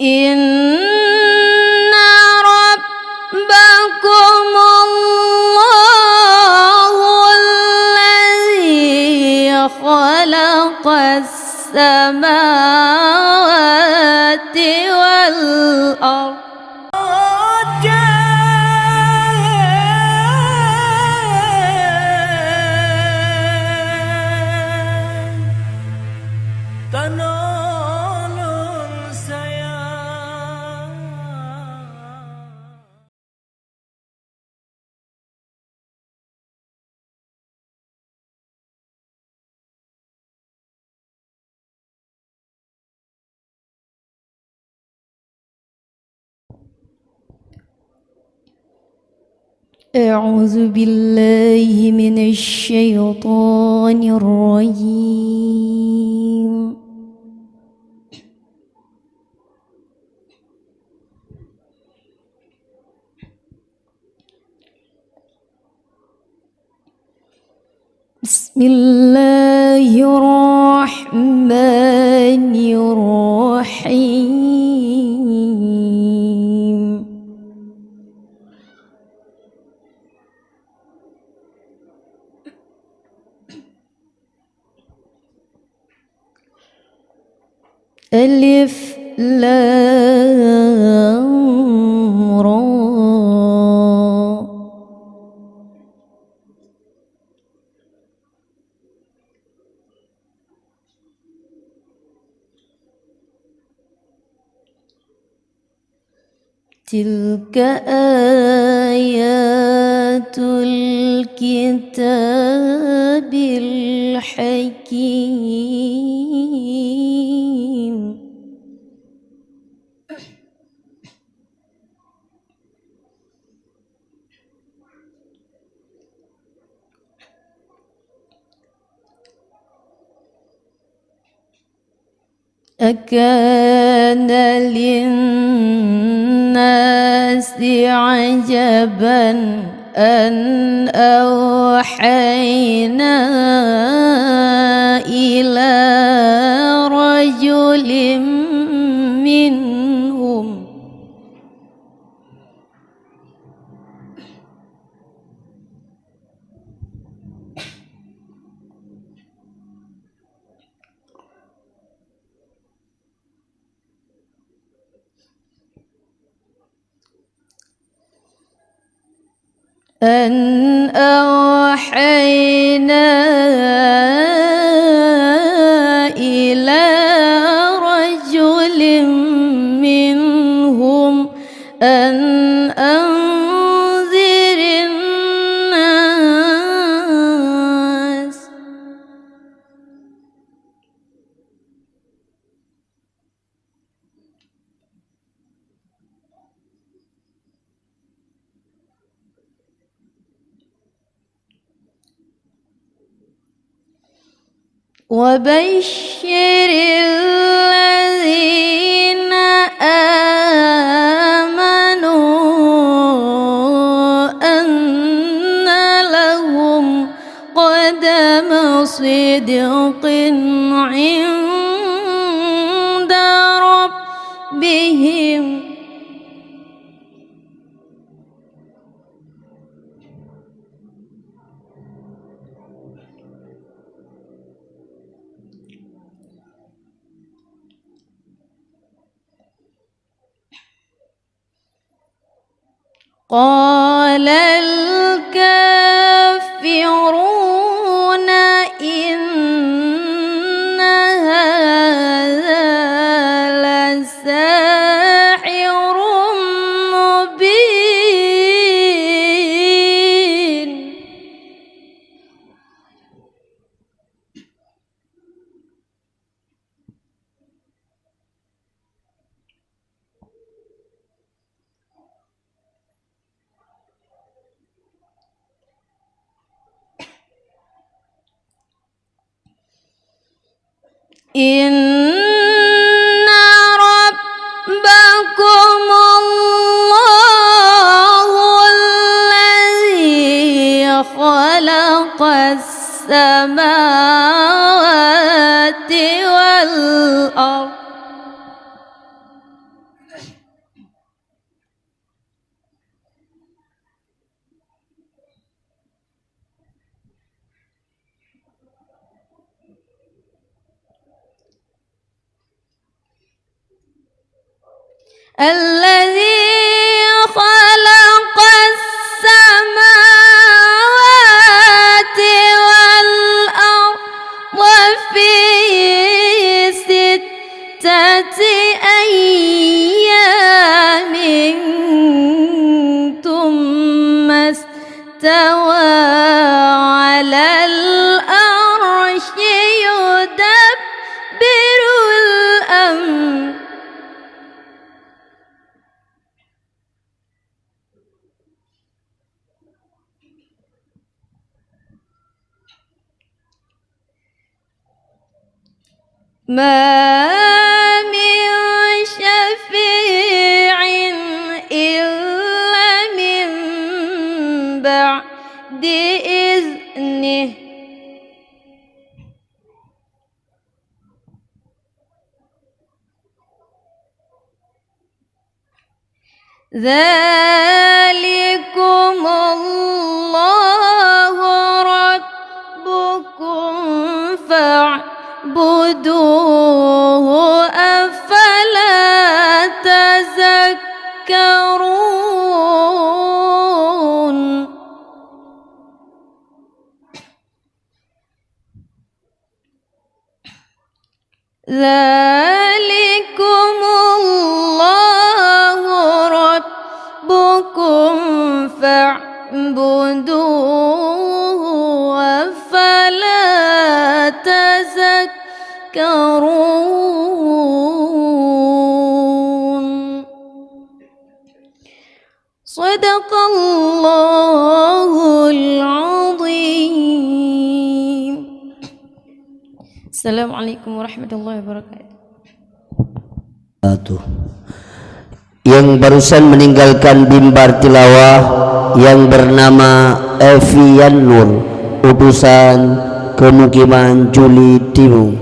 Inna rabbakumullahu alladzi khalaqas samawati wal ardh أعوذ بالله من الشيطان الرجيم بسم الله الرحمن الرحيم ألف لام را تلك آيات الكتاب الحكيم أكان للناس عجبا أن أوحينا إلى رجل منهم أن أوحينا إلى رجل منهم أن أنذر الناس وبشر الذين آمنوا أن لهم قدم صدق عند ربهم قال الكافرون إن هذا لساحر مبين Inna rabbakumullahu alladzi khalaqas samawati wal ardh الذي خلق السماوات والأرض في 6 أيام ثم استوى على العرش يدبر الأمر ما من شفيع إلا من بعد إذنه ذلكم الله ربكم فاعبدوه أفلا تذكرون ذلكم الله ربكم فاعبدوه أفلا تذكرون صدق الله العظيم. Assalamualaikum warahmatullahi wabarakatuh. Yang barusan meninggalkan mimbar tilawah yang bernama Evian Nur, utusan Kemukiman Juli Timur.